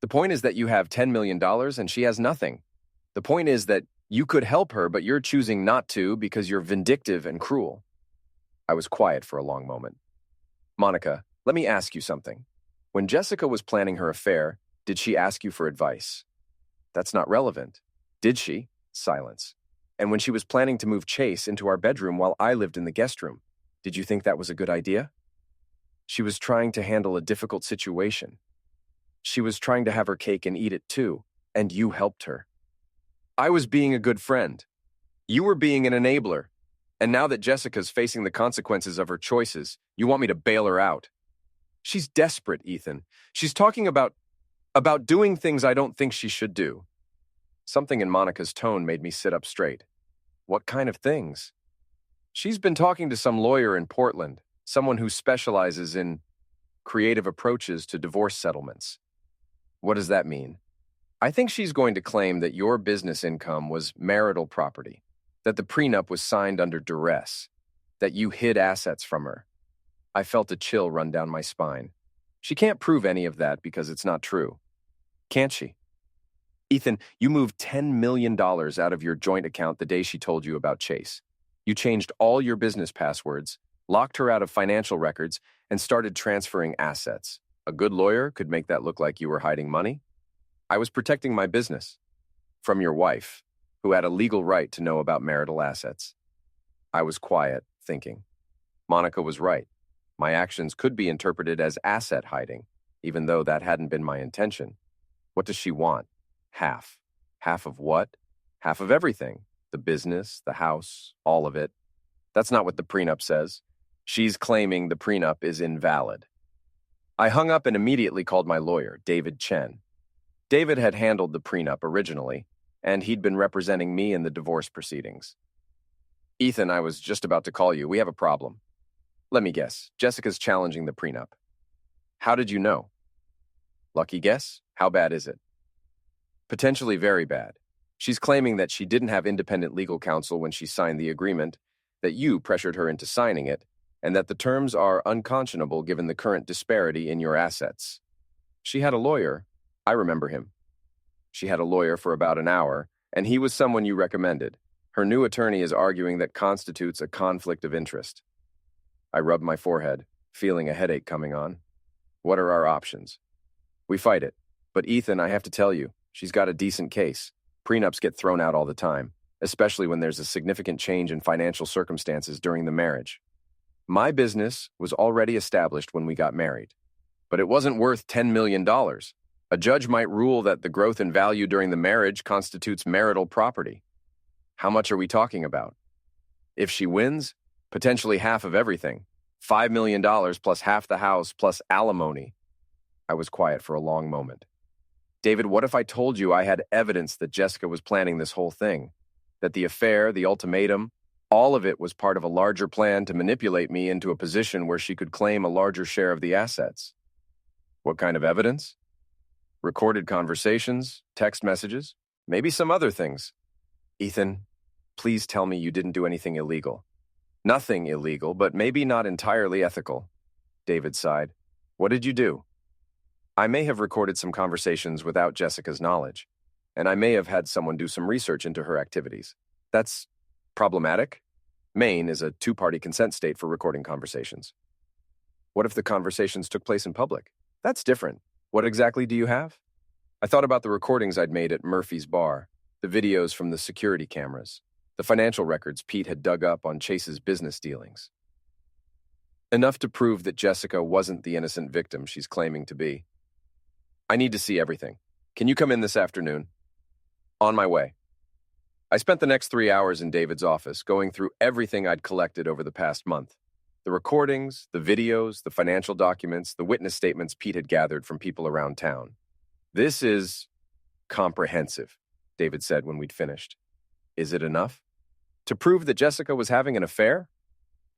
The point is that you have $10 million and she has nothing. The point is that you could help her, but you're choosing not to because you're vindictive and cruel. I was quiet for a long moment. Monica, let me ask you something. When Jessica was planning her affair, did she ask you for advice? That's not relevant. Did she? Silence. And when she was planning to move Chase into our bedroom while I lived in the guest room, did you think that was a good idea? She was trying to handle a difficult situation. She was trying to have her cake and eat it too, and you helped her. I was being a good friend. You were being an enabler. And now that Jessica's facing the consequences of her choices, you want me to bail her out. She's desperate, Ethan. She's talking about doing things I don't think she should do. Something in Monica's tone made me sit up straight. What kind of things? She's been talking to some lawyer in Portland, someone who specializes in creative approaches to divorce settlements. What does that mean? I think she's going to claim that your business income was marital property, that the prenup was signed under duress, that you hid assets from her. I felt a chill run down my spine. She can't prove any of that because it's not true. Can't she? Ethan, you moved $10 million out of your joint account the day she told you about Chase. You changed all your business passwords, locked her out of financial records, and started transferring assets. A good lawyer could make that look like you were hiding money. I was protecting my business from your wife, who had a legal right to know about marital assets. I was quiet, thinking. Monica was right. My actions could be interpreted as asset hiding, even though that hadn't been my intention. What does she want? Half. Half of what? Half of everything. The business, the house, all of it. That's not what the prenup says. She's claiming the prenup is invalid. I hung up and immediately called my lawyer, David Chen. David had handled the prenup originally, and he'd been representing me in the divorce proceedings. Ethan, I was just about to call you. We have a problem. Let me guess. Jessica's challenging the prenup. How did you know? Lucky guess? How bad is it? Potentially very bad. She's claiming that she didn't have independent legal counsel when she signed the agreement, that you pressured her into signing it, and that the terms are unconscionable given the current disparity in your assets. She had a lawyer. I remember him. She had a lawyer for about an hour, and he was someone you recommended. Her new attorney is arguing that constitutes a conflict of interest. I rubbed my forehead, feeling a headache coming on. What are our options? We fight it. But Ethan, I have to tell you, she's got a decent case. Prenups get thrown out all the time, especially when there's a significant change in financial circumstances during the marriage. My business was already established when we got married, but it wasn't worth $10 million. A judge might rule that the growth in value during the marriage constitutes marital property. How much are we talking about? If she wins, potentially half of everything. $5 million plus half the house plus alimony. I was quiet for a long moment. David, what if I told you I had evidence that Jessica was planning this whole thing? That the affair, the ultimatum, all of it was part of a larger plan to manipulate me into a position where she could claim a larger share of the assets. What kind of evidence? Recorded conversations, text messages, maybe some other things. Ethan, please tell me you didn't do anything illegal. Nothing illegal, but maybe not entirely ethical. David sighed. What did you do? I may have recorded some conversations without Jessica's knowledge, and I may have had someone do some research into her activities. That's problematic. Maine is a two-party consent state for recording conversations. What if the conversations took place in public? That's different. What exactly do you have? I thought about the recordings I'd made at Murphy's bar, the videos from the security cameras, the financial records Pete had dug up on Chase's business dealings. Enough to prove that Jessica wasn't the innocent victim she's claiming to be. I need to see everything. Can you come in this afternoon? On my way. I spent the next 3 hours in David's office going through everything I'd collected over the past month. The recordings, the videos, the financial documents, the witness statements Pete had gathered from people around town. This is comprehensive, David said when we'd finished. Is it enough? To prove that Jessica was having an affair?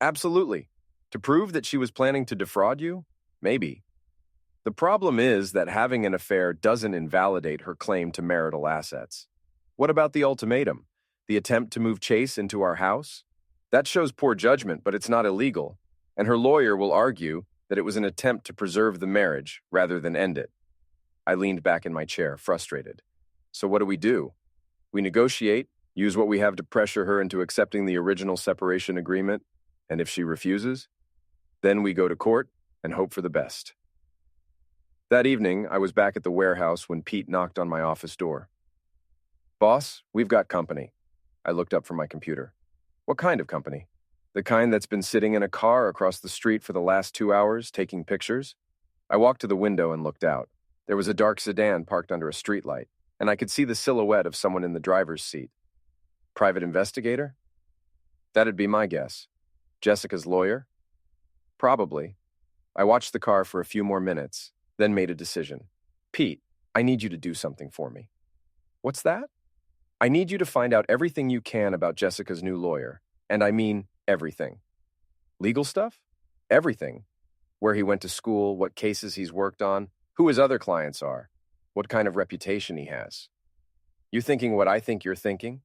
Absolutely. To prove that she was planning to defraud you? Maybe. The problem is that having an affair doesn't invalidate her claim to marital assets. What about the ultimatum? The attempt to move Chase into our house? That shows poor judgment, but it's not illegal, and her lawyer will argue that it was an attempt to preserve the marriage rather than end it. I leaned back in my chair, frustrated. So what do? We negotiate, use what we have to pressure her into accepting the original separation agreement, and if she refuses, then we go to court and hope for the best. That evening, I was back at the warehouse when Pete knocked on my office door. Boss, we've got company. I looked up from my computer. What kind of company? The kind that's been sitting in a car across the street for the last 2 hours, taking pictures? I walked to the window and looked out. There was a dark sedan parked under a streetlight, and I could see the silhouette of someone in the driver's seat. Private investigator? That'd be my guess. Jessica's lawyer? Probably. I watched the car for a few more minutes, then made a decision. Pete, I need you to do something for me. What's that? I need you to find out everything you can about Jessica's new lawyer, and I mean everything. Legal stuff? Everything. Where he went to school, what cases he's worked on, who his other clients are, what kind of reputation he has. You thinking what I think you're thinking?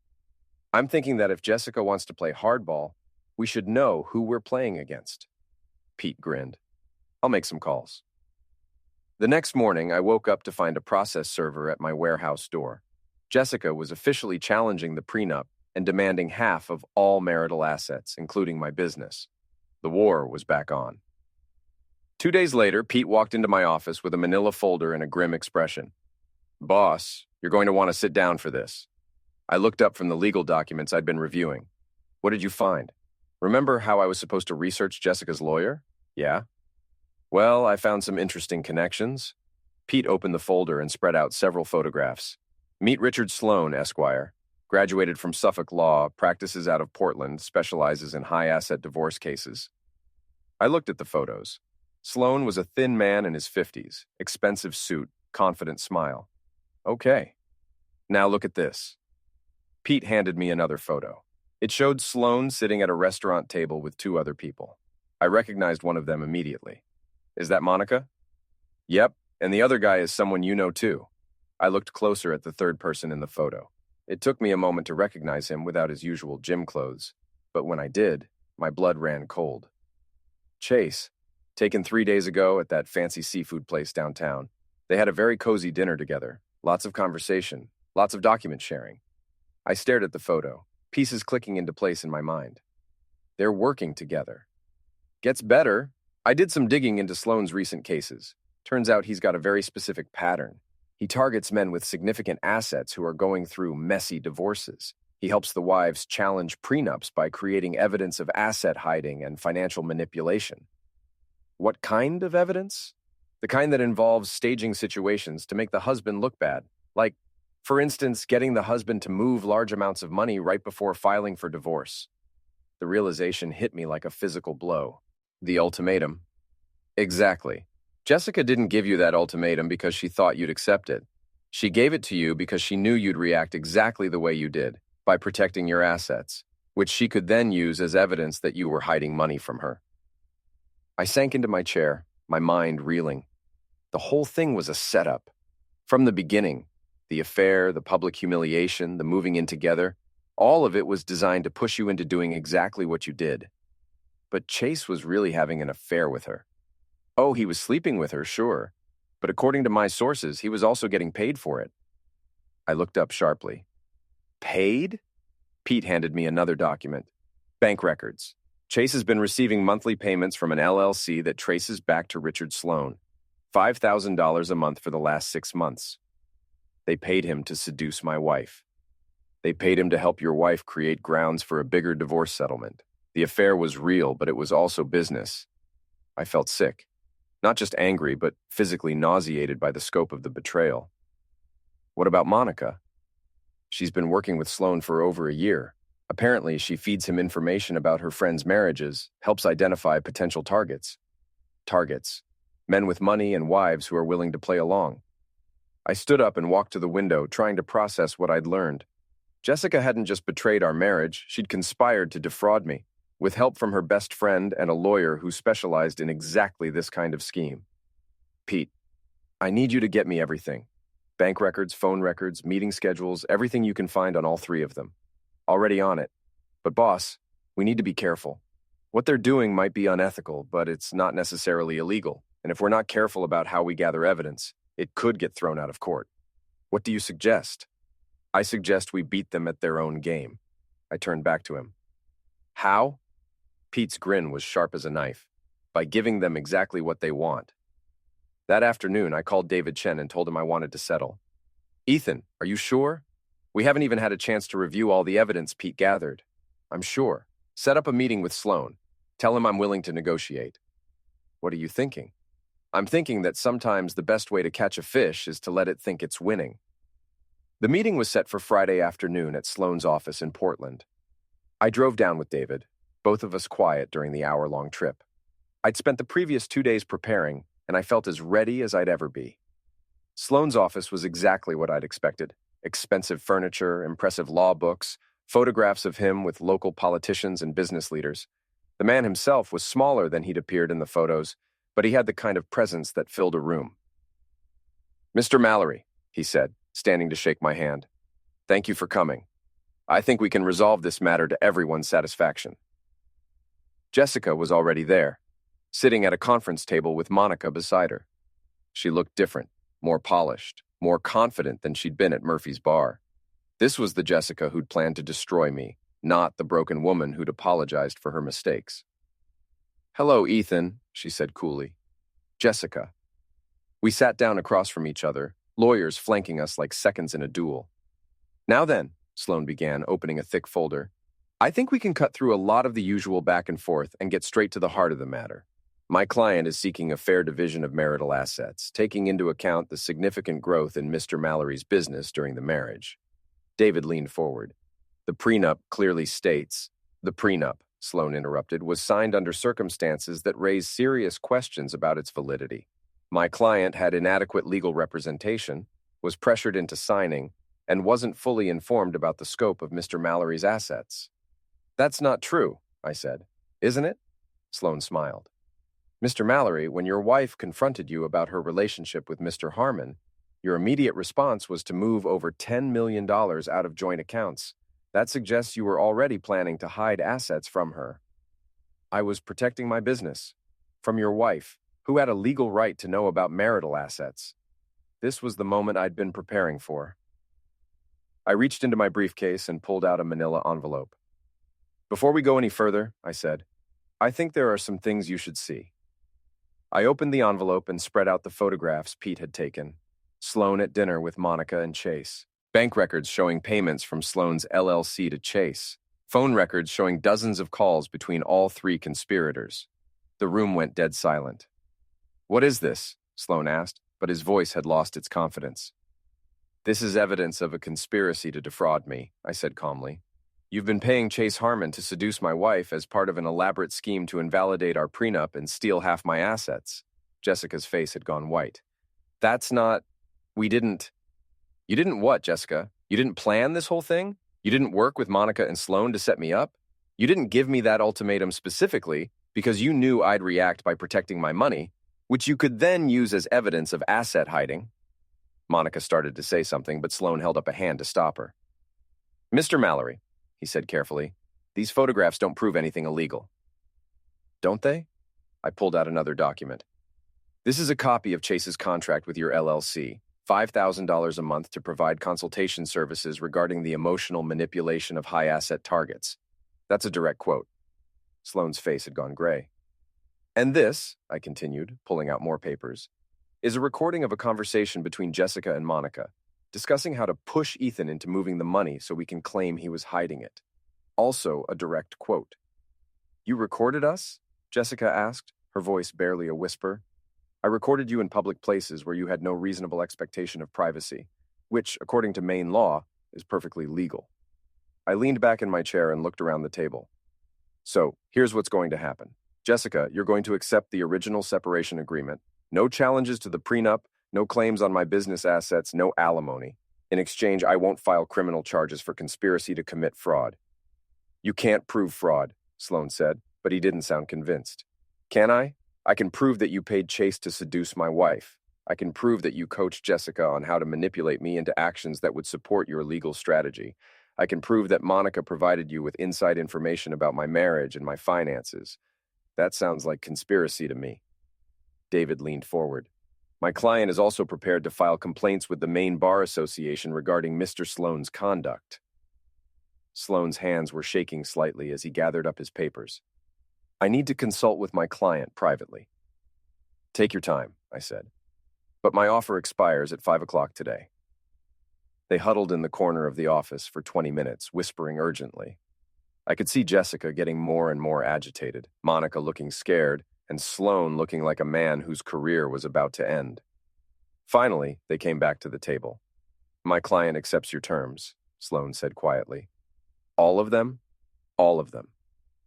I'm thinking that if Jessica wants to play hardball, we should know who we're playing against. Pete grinned. I'll make some calls. The next morning, I woke up to find a process server at my warehouse door. Jessica was officially challenging the prenup and demanding half of all marital assets, including my business. The war was back on. 2 days later, Pete walked into my office with a manila folder and a grim expression. Boss, you're going to want to sit down for this. I looked up from the legal documents I'd been reviewing. What did you find? Remember how I was supposed to research Jessica's lawyer? Yeah. Well, I found some interesting connections. Pete opened the folder and spread out several photographs. Meet Richard Sloan, Esquire. Graduated from Suffolk Law, practices out of Portland, specializes in high-asset divorce cases. I looked at the photos. Sloan was a thin man in his 50s, expensive suit, confident smile. Okay. Now look at this. Pete handed me another photo. It showed Sloan sitting at a restaurant table with two other people. I recognized one of them immediately. Is that Monica? Yep, and the other guy is someone you know too. I looked closer at the third person in the photo. It took me a moment to recognize him without his usual gym clothes, but when I did, my blood ran cold. Chase, taken 3 days ago at that fancy seafood place downtown. They had a very cozy dinner together, lots of conversation, lots of document sharing. I stared at the photo, pieces clicking into place in my mind. They're working together. Gets better. I did some digging into Sloan's recent cases. Turns out he's got a very specific pattern. He targets men with significant assets who are going through messy divorces. He helps the wives challenge prenups by creating evidence of asset hiding and financial manipulation. What kind of evidence? The kind that involves staging situations to make the husband look bad. Like, for instance, getting the husband to move large amounts of money right before filing for divorce. The realization hit me like a physical blow. The ultimatum. Exactly. Jessica didn't give you that ultimatum because she thought you'd accept it. She gave it to you because she knew you'd react exactly the way you did, by protecting your assets, which she could then use as evidence that you were hiding money from her. I sank into my chair, my mind reeling. The whole thing was a setup. From the beginning, the affair, the public humiliation, the moving in together, all of it was designed to push you into doing exactly what you did. But Chase was really having an affair with her. Oh, he was sleeping with her, sure. But according to my sources, he was also getting paid for it. I looked up sharply. Paid? Pete handed me another document. Bank records. Chase has been receiving monthly payments from an LLC that traces back to Richard Sloan. $5,000 a month for the last 6 months. They paid him to seduce my wife. They paid him to help your wife create grounds for a bigger divorce settlement. The affair was real, but it was also business. I felt sick. Not just angry, but physically nauseated by the scope of the betrayal. What about Monica? She's been working with Sloan for over a year. Apparently, she feeds him information about her friends' marriages, helps identify potential targets. Targets. Men with money and wives who are willing to play along. I stood up and walked to the window, trying to process what I'd learned. Jessica hadn't just betrayed our marriage, she'd conspired to defraud me, with help from her best friend and a lawyer who specialized in exactly this kind of scheme. Pete, I need you to get me everything. Bank records, phone records, meeting schedules, everything you can find on all three of them. Already on it. But boss, we need to be careful. What they're doing might be unethical, but it's not necessarily illegal. And if we're not careful about how we gather evidence, it could get thrown out of court. What do you suggest? I suggest we beat them at their own game. I turned back to him. How? Pete's grin was sharp as a knife. By giving them exactly what they want. That afternoon, I called David Chen and told him I wanted to settle. Ethan, are you sure? We haven't even had a chance to review all the evidence Pete gathered. I'm sure. Set up a meeting with Sloan. Tell him I'm willing to negotiate. What are you thinking? I'm thinking that sometimes the best way to catch a fish is to let it think it's winning. The meeting was set for Friday afternoon at Sloan's office in Portland. I drove down with David, both of us quiet during the hour-long trip. I'd spent the previous 2 days preparing, and I felt as ready as I'd ever be. Sloan's office was exactly what I'd expected. Expensive furniture, impressive law books, photographs of him with local politicians and business leaders. The man himself was smaller than he'd appeared in the photos, but he had the kind of presence that filled a room. Mr. Mallory, he said, standing to shake my hand. Thank you for coming. I think we can resolve this matter to everyone's satisfaction. Jessica was already there, sitting at a conference table with Monica beside her. She looked different, more polished, more confident than she'd been at Murphy's bar. This was the Jessica who'd planned to destroy me, not the broken woman who'd apologized for her mistakes. Hello, Ethan, she said coolly. Jessica. We sat down across from each other, lawyers flanking us like seconds in a duel. Now then, Sloan began, opening a thick folder, I think we can cut through a lot of the usual back and forth and get straight to the heart of the matter. My client is seeking a fair division of marital assets, taking into account the significant growth in Mr. Mallory's business during the marriage. David leaned forward. The prenup clearly states, The prenup, Sloan interrupted, was signed under circumstances that raise serious questions about its validity. My client had inadequate legal representation, was pressured into signing, and wasn't fully informed about the scope of Mr. Mallory's assets. That's not true, I said. Isn't it? Sloan smiled. Mr. Mallory, when your wife confronted you about her relationship with Mr. Harmon, your immediate response was to move over $10 million out of joint accounts. That suggests you were already planning to hide assets from her. I was protecting my business from your wife, who had a legal right to know about marital assets. This was the moment I'd been preparing for. I reached into my briefcase and pulled out a manila envelope. Before we go any further, I said, I think there are some things you should see. I opened the envelope and spread out the photographs Pete had taken. Sloan at dinner with Monica and Chase. Bank records showing payments from Sloan's LLC to Chase. Phone records showing dozens of calls between all three conspirators. The room went dead silent. What is this? Sloan asked, but his voice had lost its confidence. This is evidence of a conspiracy to defraud me, I said calmly. You've been paying Chase Harmon to seduce my wife as part of an elaborate scheme to invalidate our prenup and steal half my assets. Jessica's face had gone white. That's not... You didn't what, Jessica? You didn't plan this whole thing? You didn't work with Monica and Sloan to set me up? You didn't give me that ultimatum specifically because you knew I'd react by protecting my money, which you could then use as evidence of asset hiding. Monica started to say something, but Sloan held up a hand to stop her. Mr. Mallory, he said carefully, these photographs don't prove anything illegal. Don't they? I pulled out another document. This is a copy of Chase's contract with your LLC, $5,000 a month to provide consultation services regarding the emotional manipulation of high-asset targets. That's a direct quote. Sloan's face had gone gray. And this, I continued, pulling out more papers, is a recording of a conversation between Jessica and Monica, discussing how to push Ethan into moving the money so we can claim he was hiding it. Also a direct quote. You recorded us? Jessica asked, her voice barely a whisper. I recorded you in public places where you had no reasonable expectation of privacy, which, according to Maine law, is perfectly legal. I leaned back in my chair and looked around the table. So, here's what's going to happen. Jessica, you're going to accept the original separation agreement. No challenges to the prenup, no claims on my business assets, no alimony. In exchange, I won't file criminal charges for conspiracy to commit fraud. You can't prove fraud, Sloan said, but he didn't sound convinced. Can I? I can prove that you paid Chase to seduce my wife. I can prove that you coached Jessica on how to manipulate me into actions that would support your legal strategy. I can prove that Monica provided you with inside information about my marriage and my finances. That sounds like conspiracy to me. David leaned forward. My client is also prepared to file complaints with the Maine Bar Association regarding Mr. Sloan's conduct. Sloan's hands were shaking slightly as he gathered up his papers. I need to consult with my client privately. Take your time, I said. But my offer expires at 5 o'clock today. They huddled in the corner of the office for 20 minutes, whispering urgently. I could see Jessica getting more and more agitated, Monica looking scared, and Sloan looking like a man whose career was about to end. Finally, they came back to the table. My client accepts your terms, Sloan said quietly. All of them? All of them.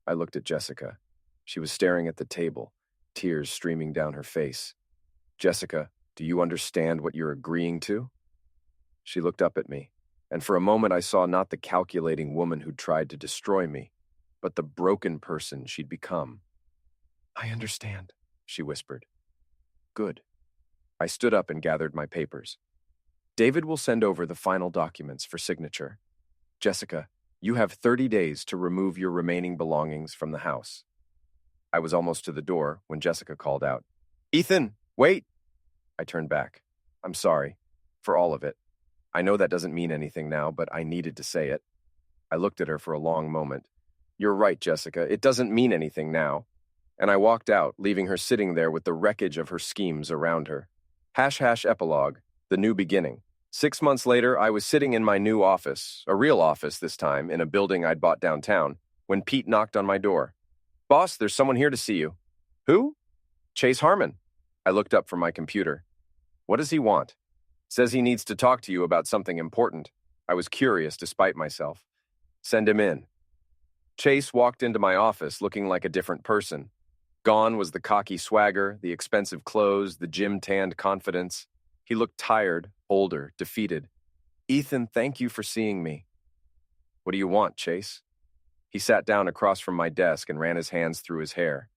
I looked at Jessica. She was staring at the table, tears streaming down her face. Jessica, do you understand what you're agreeing to? She looked up at me, and for a moment I saw not the calculating woman who'd tried to destroy me, but the broken person she'd become. I understand, she whispered. Good. I stood up and gathered my papers. David will send over the final documents for signature. Jessica, you have 30 days to remove your remaining belongings from the house. I was almost to the door when Jessica called out, Ethan, wait! I turned back. I'm sorry. For all of it. I know that doesn't mean anything now, but I needed to say it. I looked at her for a long moment. You're right, Jessica. It doesn't mean anything now. and I walked out, leaving her sitting there with the wreckage of her schemes around her. Epilogue, the new beginning. 6 months later, I was sitting in my new office, a real office this time, in a building I'd bought downtown, when Pete knocked on my door. "Boss, there's someone here to see you." "Who?" "Chase Harmon." I looked up from my computer. "What does he want?" "Says he needs to talk to you about something important." I was curious despite myself. "Send him in." Chase walked into my office looking like a different person. Gone was the cocky swagger, the expensive clothes, the gym-tanned confidence. He looked tired, older, defeated. "Ethan, thank you for seeing me." "What do you want, Chase?" He sat down across from my desk and ran his hands through his hair.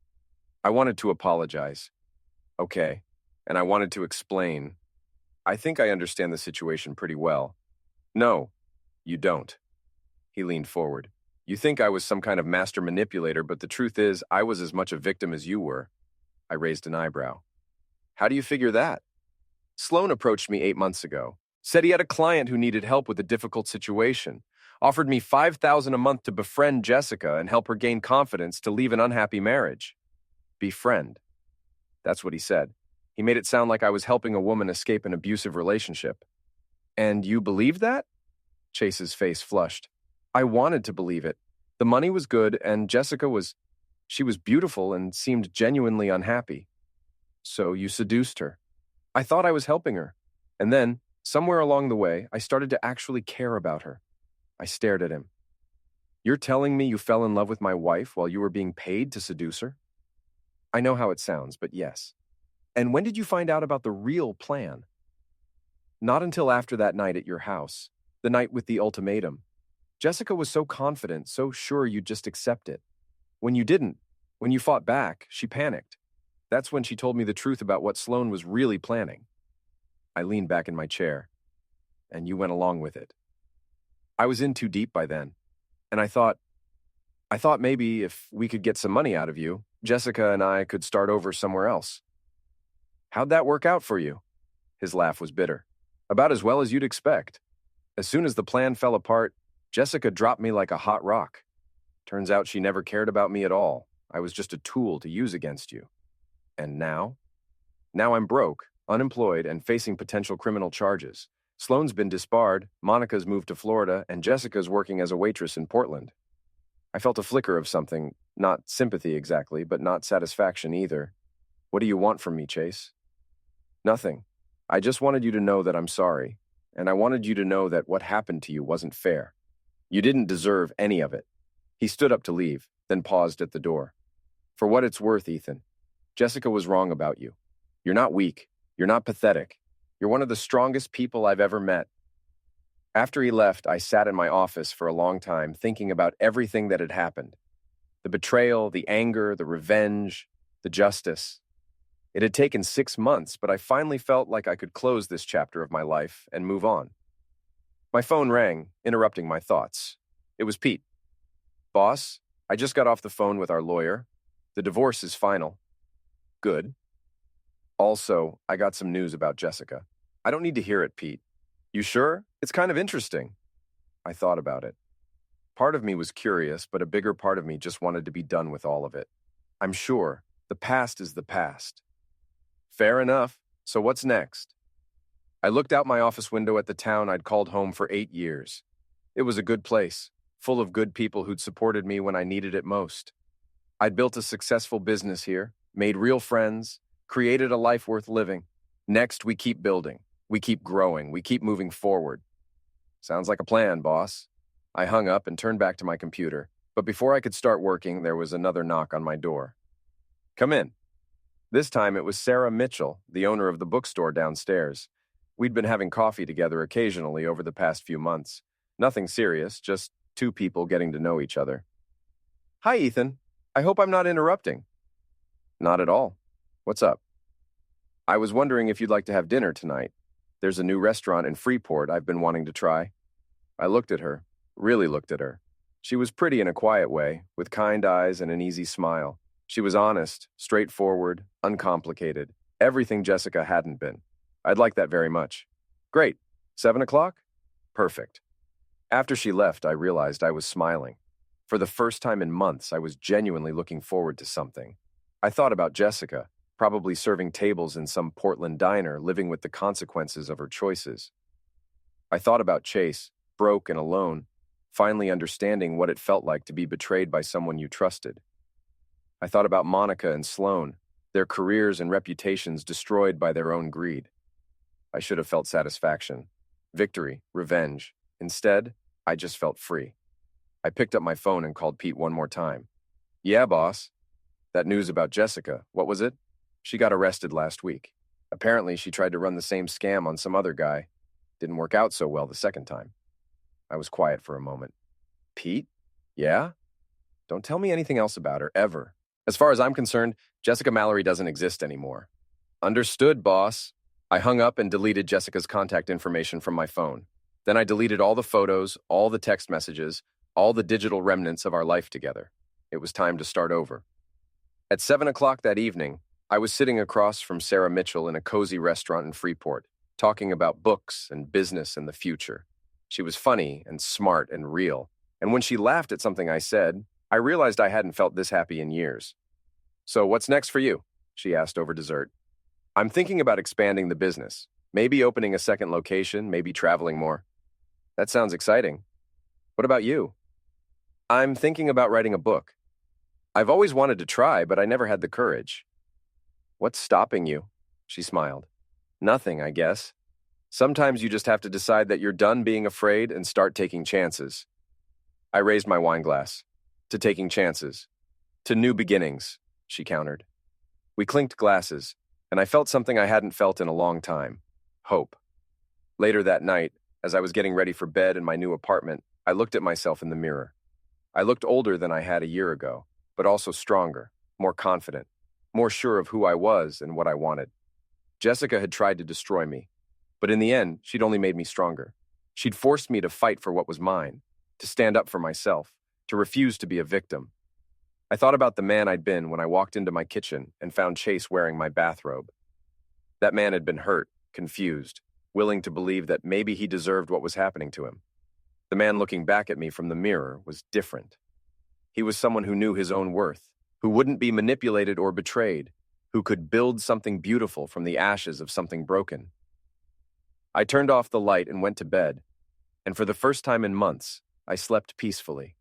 "I wanted to apologize." "Okay." And I wanted to explain. "I think I understand the situation pretty well." "No, you don't." He leaned forward. "You think I was some kind of master manipulator, but the truth is, I was as much a victim as you were." I raised an eyebrow. "How do you figure that?" "Sloan approached me 8 months ago, said he had a client who needed help with a difficult situation, offered me $5,000 a month to befriend Jessica and help her gain confidence to leave an unhappy marriage." "Befriend." That's what he said. He made it sound like I was helping a woman escape an abusive relationship. "And you believed that?" Chase's face flushed. "I wanted to believe it. The money was good, and she was beautiful and seemed genuinely unhappy. So you seduced her. I thought I was helping her. And then, somewhere along the way, I started to actually care about her." I stared at him. "You're telling me you fell in love with my wife while you were being paid to seduce her?" "I know how it sounds, but yes." "And when did you find out about the real plan?" "Not until after that night at your house, the night with the ultimatum. Jessica was so confident, so sure you'd just accept it. When you didn't, when you fought back, she panicked. That's when she told me the truth about what Sloan was really planning." I leaned back in my chair. "And you went along with it." "I was in too deep by then. And I thought maybe if we could get some money out of you, Jessica and I could start over somewhere else." "How'd that work out for you?" His laugh was bitter. "About as well as you'd expect. As soon as the plan fell apart, Jessica dropped me like a hot rock. Turns out she never cared about me at all. I was just a tool to use against you. And now? Now I'm broke, unemployed, and facing potential criminal charges. Sloan's been disbarred, Monica's moved to Florida, and Jessica's working as a waitress in Portland." I felt a flicker of something, not sympathy exactly, but not satisfaction either. "What do you want from me, Chase?" "Nothing. I just wanted you to know that I'm sorry, and I wanted you to know that what happened to you wasn't fair. You didn't deserve any of it." He stood up to leave, then paused at the door. "For what it's worth, Ethan, Jessica was wrong about you. You're not weak. You're not pathetic. You're one of the strongest people I've ever met." After he left, I sat in my office for a long time thinking about everything that had happened. The betrayal, the anger, the revenge, the justice. It had taken 6 months, but I finally felt like I could close this chapter of my life and move on. My phone rang, interrupting my thoughts. It was Pete. "Boss, I just got off the phone with our lawyer. The divorce is final." "Good. Also, I got some news about Jessica." "I don't need to hear it, Pete." "You sure? It's kind of interesting." I thought about it. Part of me was curious, but a bigger part of me just wanted to be done with all of it. "I'm sure. The past is the past." "Fair enough. So what's next?" I looked out my office window at the town I'd called home for 8 years. It was a good place, full of good people who'd supported me when I needed it most. I'd built a successful business here, made real friends, created a life worth living. Next, we keep building. We keep growing. We keep moving forward. "Sounds like a plan, boss." I hung up and turned back to my computer, but before I could start working, there was another knock on my door. "Come in." This time it was Sarah Mitchell, the owner of the bookstore downstairs. We'd been having coffee together occasionally over the past few months. Nothing serious, just two people getting to know each other. "Hi, Ethan. I hope I'm not interrupting." "Not at all. What's up?" "I was wondering if you'd like to have dinner tonight. There's a new restaurant in Freeport I've been wanting to try." I looked at her, really looked at her. She was pretty in a quiet way, with kind eyes and an easy smile. She was honest, straightforward, uncomplicated, everything Jessica hadn't been. I'd like that very much. "Great. 7 o'clock? Perfect." After she left, I realized I was smiling. For the first time in months, I was genuinely looking forward to something. I thought about Jessica, probably serving tables in some Portland diner, living with the consequences of her choices. I thought about Chase, broke and alone, finally understanding what it felt like to be betrayed by someone you trusted. I thought about Monica and Sloan, their careers and reputations destroyed by their own greed. I should have felt satisfaction, victory, revenge. Instead, I just felt free. I picked up my phone and called Pete one more time. "Yeah, boss. That news about Jessica, what was it? She got arrested last week. Apparently, she tried to run the same scam on some other guy. Didn't work out so well the second time." I was quiet for a moment. "Pete? Yeah? Don't tell me anything else about her, ever. As far as I'm concerned, Jessica Mallory doesn't exist anymore." "Understood, boss." I hung up and deleted Jessica's contact information from my phone. Then I deleted all the photos, all the text messages, all the digital remnants of our life together. It was time to start over. At 7 o'clock that evening, I was sitting across from Sarah Mitchell in a cozy restaurant in Freeport, talking about books and business and the future. She was funny and smart and real, and when she laughed at something I said, I realized I hadn't felt this happy in years. "So what's next for you?" she asked over dessert. "I'm thinking about expanding the business, maybe opening a second location, maybe traveling more." "That sounds exciting. What about you?" "I'm thinking about writing a book. I've always wanted to try, but I never had the courage." "What's stopping you?" She smiled. "Nothing, I guess. Sometimes you just have to decide that you're done being afraid and start taking chances." I raised my wine glass. "To taking chances. To new beginnings," she countered. We clinked glasses, and I felt something I hadn't felt in a long time: hope. Later that night, as I was getting ready for bed in my new apartment, I looked at myself in the mirror. I looked older than I had a year ago, but also stronger, more confident, more sure of who I was and what I wanted. Jessica had tried to destroy me, but in the end, she'd only made me stronger. She'd forced me to fight for what was mine, to stand up for myself, to refuse to be a victim. I thought about the man I'd been when I walked into my kitchen and found Chase wearing my bathrobe. That man had been hurt, confused, willing to believe that maybe he deserved what was happening to him. The man looking back at me from the mirror was different. He was someone who knew his own worth, who wouldn't be manipulated or betrayed, who could build something beautiful from the ashes of something broken. I turned off the light and went to bed, and for the first time in months, I slept peacefully.